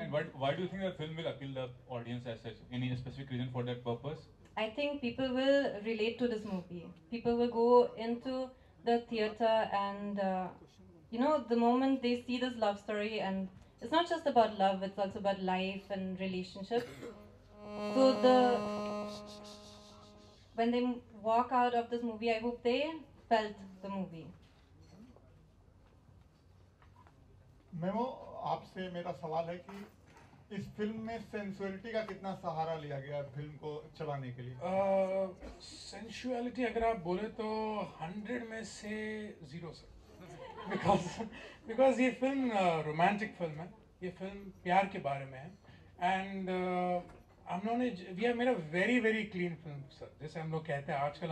And why do you think the film will appeal the audience as such? Any specific reason for that purpose? I think people will relate to this movie. People will go into the theater and, the moment they see this love story, and it's not just about love, it's also about life and relationship. So when they walk out of this movie, I hope they felt the movie. Memo, आपसे मेरा सवाल है कि इस film में sensuality का कितना सहारा लिया गया फिल्म को चलाने के लिए? सेंशुअलिटी अगर आप बोले तो 100 में से 0 सर, बिकॉज ये फिल्म रोमांटिक फिल्म है, ये फिल्म प्यार के बारे में है. एंड हम लोगों ने वी आर मेरा very very clean film sir, जैसे हम लोग कहते हैं आजकल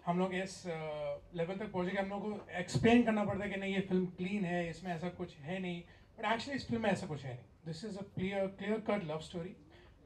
हम लोग इस लेवल तक पहुँचे कि हम लोग को एक्सप्लेन करना पड़ता है कि नहीं ये फिल्म क्लीन है, इसमें ऐसा कुछ है नहीं. बट एक्चुअली इस फिल्म में ऐसा कुछ है नहीं. This is a clear cut love story.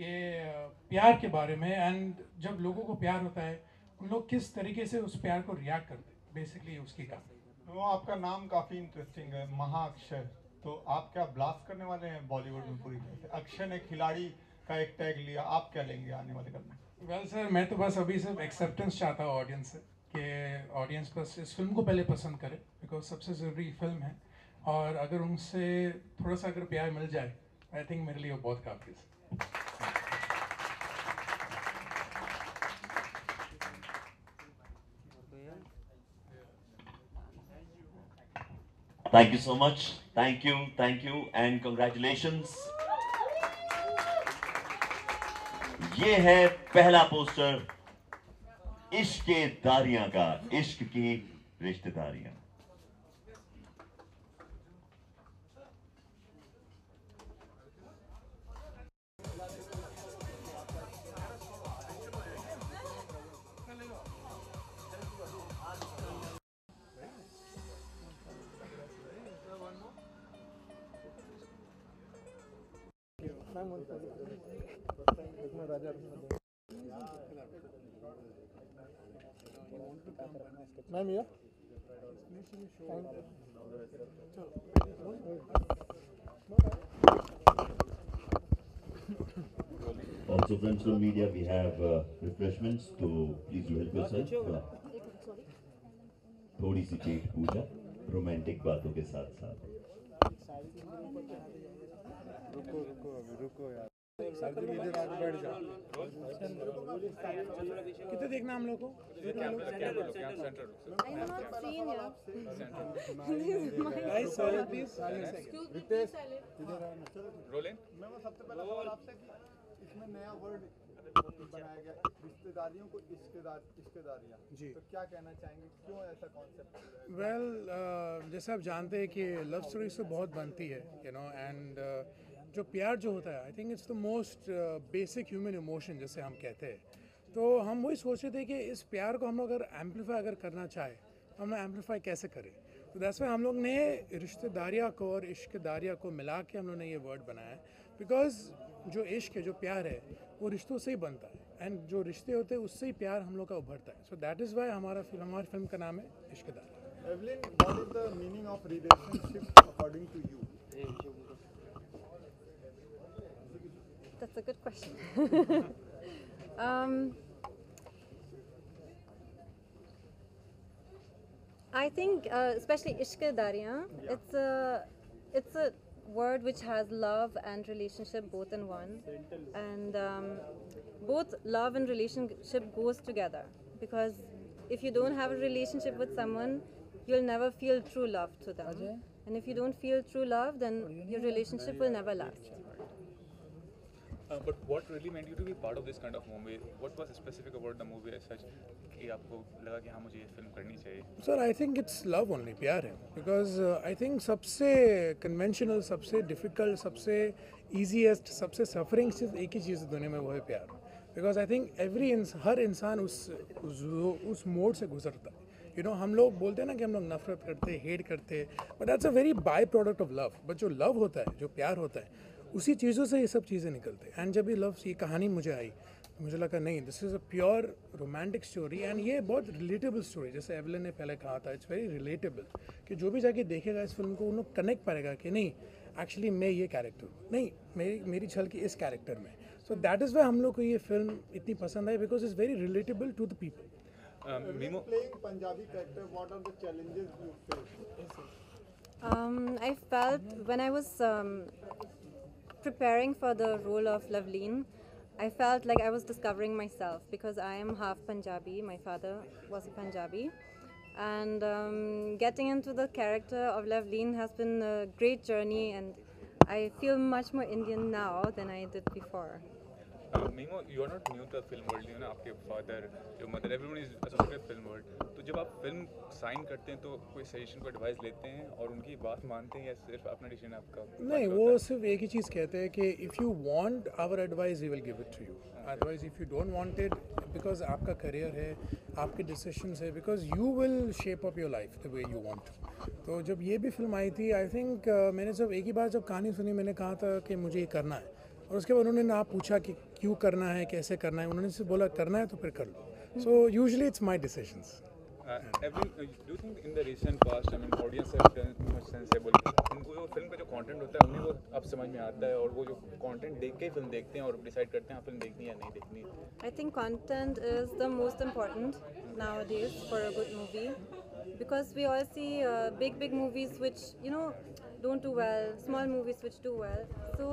ये प्यार के बारे में. एंड जब लोगों को प्यार होता है, उन लोग किस तरीके से उस प्यार को रिएक्ट करते हैं, बेसिकली उसकी कहानी. वो आपका नाम काफ़ी इंटरेस्टिंग है, महाअक्षय. तो आप क्या ब्लास्ट करने वाले हैं बॉलीवुड में पूरी तरह से? अक्षय ने खिलाड़ी का एक टैग लिया, आप क्या लेंगे आने वाले कल में? वेल सर, मैं तो बस अभी सिर्फ एक्सेप्टेंस चाहता हूँ ऑडियंस से, कि ऑडियंस बस इस फिल्म को पहले पसंद करे, बिकॉज सबसे ज़रूरी फिल्म है. और अगर उनसे थोड़ा सा अगर प्यार मिल जाए, आई थिंक मेरे लिए वो बहुत काफ़ी है. Thank you so much. Thank you, and congratulations. ये है पहला पोस्टर इश्क के दारियां का, इश्क की रिश्तेदारियां. मैम ये Also, friends from media, we have refreshments, so please you help yourself. थोड़ी सी पेट पूजा रोमांटिक बातों के साथ साथ. रुको यार, इधर आगे बैठ जा. कितने देखना हम लोग को? मैं वो सबसे पहला सवाल आपसे कि इसमें नया वर्ड बनाया गया, रिश्तेदारियों को इश्केदारियाँ जी, तो क्या कहना चाहेंगे, क्यों ऐसा कॉन्सेप्ट? वेल, जैसे आप जानते हैं कि लव स्टोरीज तो बहुत बनती है, एंड जो प्यार जो होता है, I think it's the most basic human emotion जैसे हम कहते हैं. तो हम वही सोच रहे थे कि इस प्यार को हम लोग अगर एम्पलीफाई अगर करना चाहे तो हम लोग एम्पलीफाई कैसे करें. तो दैट्स व्हाई हम लोग ने रिश्तेदारियाँ को और इश्कदारियाँ को मिला के हम लोग ने ये वर्ड बनाया है. बिकॉज जो इश्क है, जो प्यार है, वो रिश्तों से ही बनता है, एंड जो रिश्ते होते हैं उससे ही प्यार हम लोग का उभरता है. सो दैट इज़ वाई हमारी फिल्म का नाम है Ishqdaar. Evelyn, what is the meaning of relationship according to you? That's a good question. I think, especially ishqadariyan, it's a word which has love and relationship both in one, and both love and relationship goes together, because if you don't have a relationship with someone, you'll never feel true love to them, and if you don't feel true love, then your relationship will never last. But what really meant you to be part of this kind of movie? What was specific about the movie as such कि आपको लगा कि हाँ मुझे ये film करनी चाहिए? Sir, I think it's love only, प्यार है. बिकॉज आई थिंक सबसे कन्वेंशनल, सबसे डिफ़िकल्ट, सबसे ईजीएस्ट, सबसे सफरिंग सिर्फ एक ही चीज़ दुनिया में, वो है प्यार. बिकॉज आई थिंक हर इंसान उस मोड से गुजरता है. हम लोग बोलते हैं ना कि हम लोग नफरत करते, हेट करते, but that's a very by product of love. But जो लव होता है, जो प्यार होता है, उसी चीज़ों से ये सब चीज़ें निकलते हैं. एंड जब ये कहानी मुझे आई तो मुझे लगा नहीं, this is a pure romantic story, and ये बहुत रिलेटेबल स्टोरी. जैसे एवलिन ने पहले कहा था, इट्स वेरी रिलेटेबल, कि जो भी जाके देखेगा इस फिल्म को, उन लोग कनेक्ट पाएगा कि नहीं, एक्चुअली मैं ये कैरेक्टर नहीं, मेरी झलकी इस कैरेक्टर में. सो दैट इज़ वाई हम लोग को ये फिल्म इतनी पसंद आई, because it's very relatable to the people. Mimo, playing Punjabi character, what are the challenges you face? I felt when I was preparing for the role of Loveleen, I felt like I was discovering myself because I am half Punjabi. My father was a Punjabi. And getting into the character of Loveleen has been a great journey, and I feel much more Indian now than I did before. Mimo, you are not new to the film world, you know, आपके father, your mother, everyone is associated with film world. तो जब आप film sign करते हैं तो कोई suggestion को advice लेते हैं और उनकी बात मानते हैं या सिर्फ अपना डिसीजन आपका? नहीं, वो सिर्फ एक ही चीज़ कहते हैं कि if you want our advice we will give it to you, otherwise if you don't want it, because आपका करियर है, आपके डिसीजंस है, because you will shape up your life the way you want. तो जब ये भी film आई थी, I think मैंने जब एक ही बार जब कहानी सुनी, मैंने कहा था कि मुझे ये करना है, और उसके बाद उन्होंने ना पूछा कि क्यों करना है, कैसे करना है, उन्होंने सिर्फ बोला करना है तो फिर कर लो. So usually it's my decisions. Do you think in the recent past, I mean, audience have been much sensible? उनको जो फिल्म का जो कंटेंट होता है उन्हें वो अब समझ में आता है और वो जो कंटेंट देख के ही फिल्म देखते हैं और डिसाइड करते हैं फिल्म देखनी है या नहीं देखनी. I think content is the most important nowadays for a good movie, because we all see big movies which, you know, don't do well, small movies which do well. So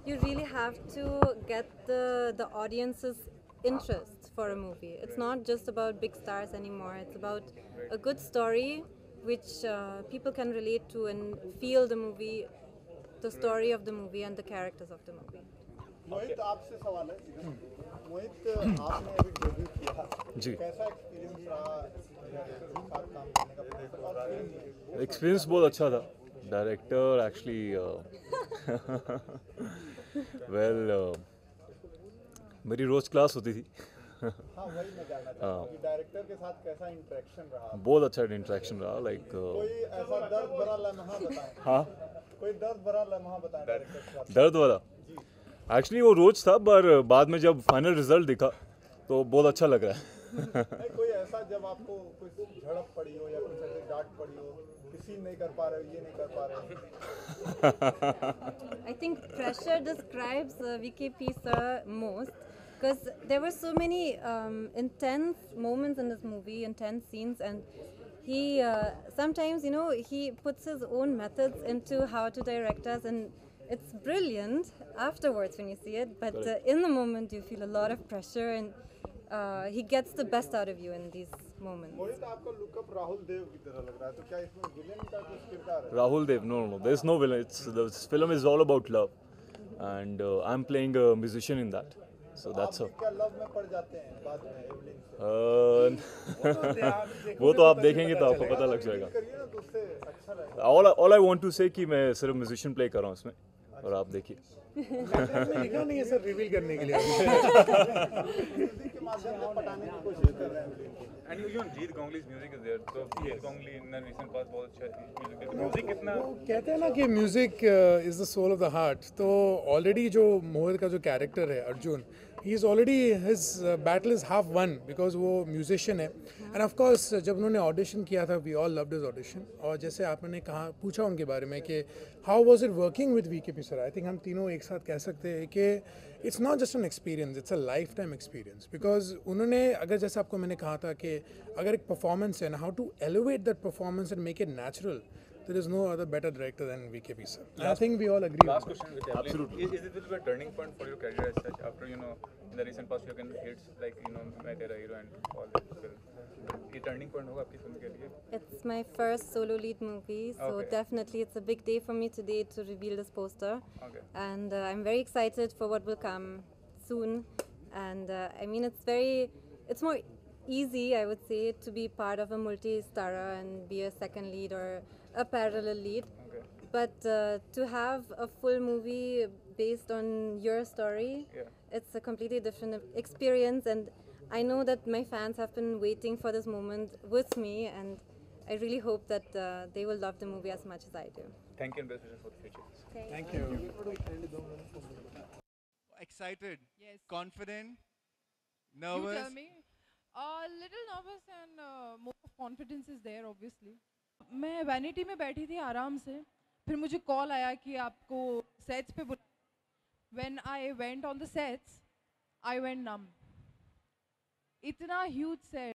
you really have to get the audience's interest for a movie. It's not just about big stars anymore. It's about a good story which people can relate to and feel the movie, the story of the movie and the characters of the movie. मोहित, आपसे सवाल है इधर. मोहित, आपने अभी debut किया जी. कैसा experience रहा director के साथ काम करने का? और फिल्म एक्सपीरियंस बहुत अच्छा था. डायरेक्टर एक्चुअली वेल मेरी रोज़ क्लास होती थी. हाँ, वही मैं जानना चाहता हूँ कि डायरेक्टर के साथ कैसा इंटरेक्शन रहा. बहुत अच्छा इंटरेक्शन रहा. लाइक कोई ऐसा दर्द भरा लम्हा बताएं. हाँ, कोई दर्द भरा लम्हा बताएं डायरेक्टर के साथ. दर्द वाला एक्चुअली वो रोज़ था, पर बाद में जब फाइनल रिजल्ट दिखा तो बहुत अच्छा लग रहा है. नहीं, कोई ऐसा जब आपको कोई झड़प पड़ी हो या कुछ ऐसे डांट पड़ी हो, किसी नहीं कर पा रहे हो, ये नहीं कर पा रहे हो. I think pressure describes VKP sir most, because there were so many intense moments in this movie, intense scenes, and he sometimes, you know, he puts his own methods into how to direct us, and it's brilliant afterwards when you see it, but in the moment you feel a lot of pressure, and he gets the best out of you in these moments. मोहित, आपका lookup Rahul Dev की तरह लग रहा है, तो क्या इसमें villain का कुछ किरदार है? Rahul Dev, no, there's no villain. This film is all about love, and I'm playing a musician in that. So that's आप all. भी क्या लव में पड़ जाते हैं बाद में एवलिन से? वो तो आप देखेंगे तो आपको पता लग जाएगा. करिए ना, तो उससे अच्छा रहेगा. All I want to say कि मैं सिर्फ म्यूजिशियन प्ले कर रहा हूँ इसमें, और आप देखिए. लिखा नहीं है सर रिवील करने के लिए. म्यूजिक के माध्यम से पटाने की कोशिश कर रहे हैं एवलिन को. And even Jeet Ganguly's music is there. So Jeet Ganguli in the recent past बहुत अच्छा म्यूजिक. म्यूजिक कितना वो कहते हैं ना कि music is the soul of the heart. तो ऑलरेडी जो मोहित का जो कैरेक्टर है Arjun, he is already his battle is half won, because वो म्यूजिशियन है. एंड ऑफ कोर्स जब उन्होंने ऑडिशन किया था, we all loved his audition. और जैसे आपने कहा, पूछा उनके बारे में कि how was it working with VKP sir, I think हम तीनों एक साथ कह सकते हैं कि it's not just an experience, it's a life time experience. Because उन्होंने, अगर जैसे आपको मैंने कहा था कि अगर एक परफॉर्मेंस है ना, how to elevate that performance and make it natural, there is no other better director than VKP sir. I think we all agree. Last question with Evelyn. Absolutely. Is it will be a turning point for your career as such after, you know, in the recent past you have hits like, you know, मैं तेरा hero and all that film. ये turning point होगा आपकी film के लिए? It's my first solo lead movie, so Okay. definitely it's a big day for me today to reveal this poster. Okay. And I'm very excited for what will come soon. And I mean, it's more easy, I would say, to be part of a multi-starrer and be a second lead or a parallel lead. Okay. But to have a full movie based on your story, Yeah. it's a completely different experience. And I know that my fans have been waiting for this moment with me, and I really hope that they will love the movie as much as I do. Thank you and best wishes for the future. Thank you. Excited, Yes. confident, You nervous. tell me. A little nervous and more of confidence is there obviously. मैं vanity में बैठी थी आराम से. फिर मुझे call आया कि आपको सेट्स पे बुला. When I went on the sets, I went numb. इतना huge set.